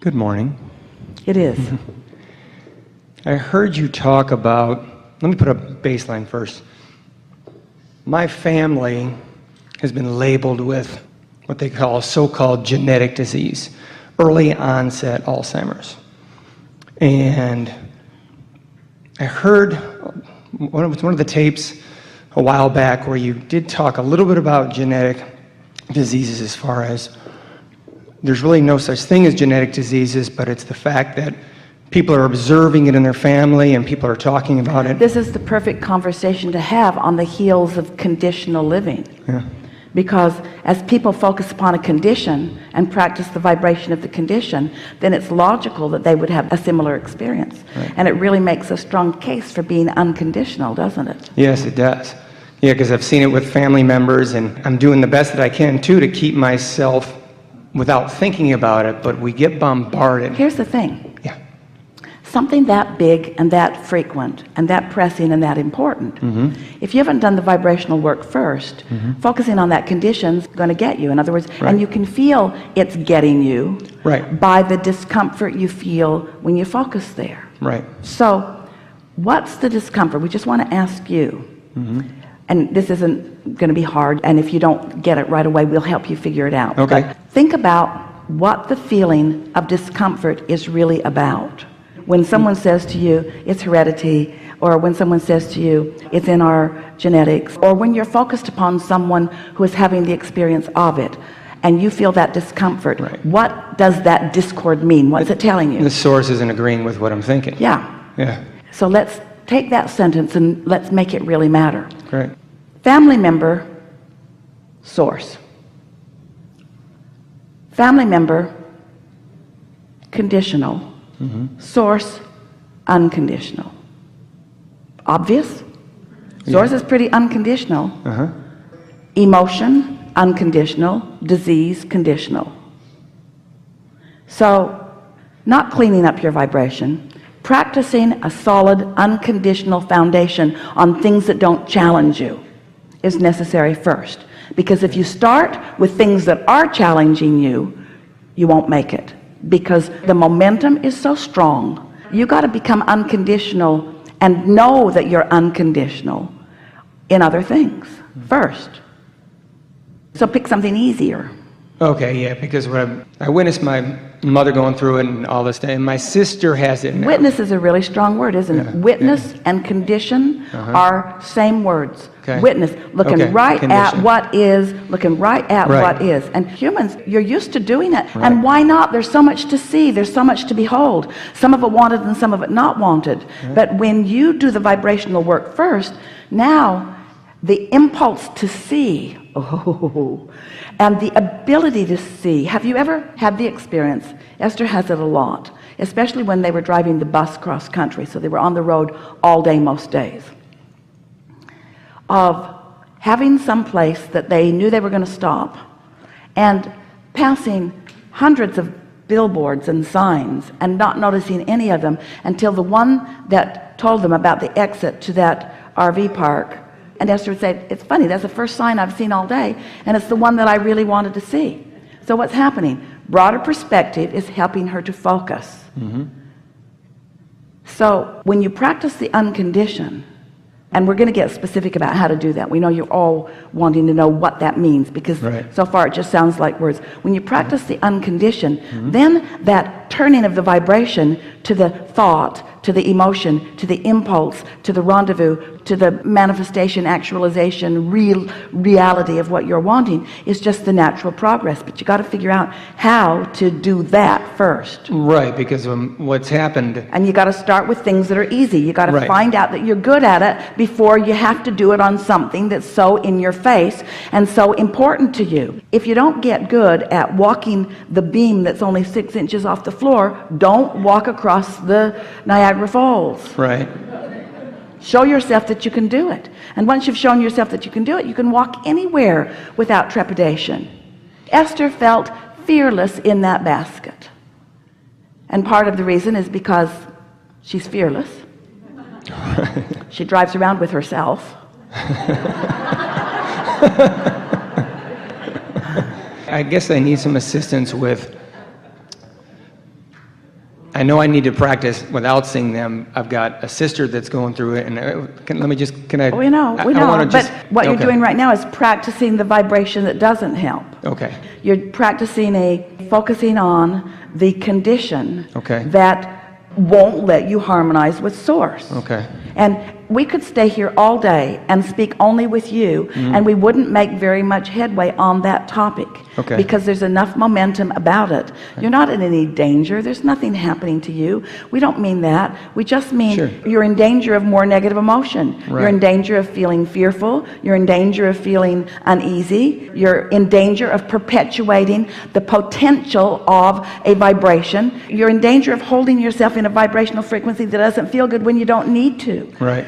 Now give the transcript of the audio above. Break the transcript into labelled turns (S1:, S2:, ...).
S1: Good morning.
S2: It is.
S1: I heard you talk about, let me put a baseline first. My family has been labeled with what they call so-called genetic disease, early onset Alzheimer's. And I heard one of the tapes a while back where you did talk a little bit about genetic diseases, as far as there's really no such thing as genetic diseases, but it's the fact that people are observing it in their family and people are talking about it.
S2: This is the perfect conversation to have on the heels of conditional living.
S1: Yeah.
S2: Because as people focus upon a condition and practice the vibration of the condition, then it's logical that they would have a similar experience.
S1: Right.
S2: And it really makes a strong case for being unconditional, doesn't it?
S1: Yes, it does. Yeah, because I've seen it with family members, and I'm doing the best that I can too to keep myself without thinking about it, but we get bombarded.
S2: Here's the thing.
S1: Yeah.
S2: Something that big and that frequent and that pressing and that important, if you haven't done the vibrational work first, focusing on that condition's going to get you. In other words,
S1: Right.
S2: and you can feel it's getting you
S1: Right.
S2: by the discomfort you feel when you focus there.
S1: Right.
S2: So what's the discomfort? We just want to ask you, and this isn't going to be hard, and if you don't get it right away, we'll help you figure it out.
S1: Okay.
S2: But think about what the feeling of discomfort is really about. When someone says to you, it's heredity, or when someone says to you, it's in our genetics, or when you're focused upon someone who is having the experience of it, and you feel that discomfort,
S1: Right.
S2: what does that discord mean? What's it telling you?
S1: The source isn't agreeing with what I'm thinking.
S2: Yeah.
S1: Yeah.
S2: So let's take that sentence and let's make it really matter.
S1: Great.
S2: Family member, source. Family member, conditional. Source, unconditional. Obvious? Source is pretty unconditional. Emotion, unconditional. Disease, conditional. So, not cleaning up your vibration, practicing a solid, unconditional foundation on things that don't challenge you is necessary first. Because if you start with things that are challenging you, you won't make it. Because the momentum is so strong. You got to become unconditional and know that you're unconditional in other things first. So pick something easier.
S1: Okay, yeah, because I witnessed my mother going through it and all this stuff, and my sister has it now.
S2: Witness is a really strong word, isn't it? Witness and condition are same words.
S1: Okay.
S2: Witness, looking
S1: Okay,
S2: right at
S1: condition.
S2: what is, looking right at
S1: Right.
S2: what is. And humans, you're used to doing it.
S1: Right.
S2: And why not? There's so much to see. There's so much to behold. Some of it wanted and some of it not wanted. But when you do the vibrational work first, now the impulse to see, and the ability to see. Have you ever had the experience? Esther has it a lot, especially when they were driving the bus cross country, so they were on the road all day most days, of having some place that they knew they were going to stop and passing hundreds of billboards and signs and not noticing any of them until the one that told them about the exit to that RV park. And Esther would say, it's funny, that's the first sign I've seen all day, and it's the one that I really wanted to see. So what's happening? Broader perspective is helping her to focus. So when you practice the unconditioned, and we're going to get specific about how to do that. We know you're all wanting to know what that means, because so far it just sounds like words. When you practice the unconditioned, then that turning of the vibration to the thought, to the emotion, to the impulse, to the rendezvous, to the manifestation, actualization, reality of what you're wanting is just the natural progress. But you got to figure out how to do that first.
S1: Right, because what's happened.
S2: And you got to start with things that are easy. You got to find out that you're good at it before you have to do it on something that's so in your face and so important to you. If you don't get good at walking the beam that's only 6 inches off the floor, don't walk across the Niagara Falls.
S1: Right.
S2: Show yourself that you can do it. And once you've shown yourself that you can do it, you can walk anywhere without trepidation. Esther felt fearless in that basket. And part of the reason is because she's fearless. She drives around with herself.
S1: I guess I need some assistance with I know I need to practice without seeing them. I've got a sister that's going through it, and can I?
S2: We know, but what you're doing right now is practicing the vibration that doesn't help.
S1: Okay.
S2: You're practicing focusing on the condition that won't let you harmonize with Source.
S1: Okay.
S2: And we could stay here all day and speak only with you, and we wouldn't make very much headway on that topic, because there's enough momentum about it. You're not in any danger. There's nothing happening to you. We don't mean that. We just mean you're in danger of more negative emotion. You're in danger of feeling fearful. You're in danger of feeling uneasy. You're in danger of perpetuating the potential of a vibration. You're in danger of holding yourself in a vibrational frequency that doesn't feel good when you don't need to.
S1: Right.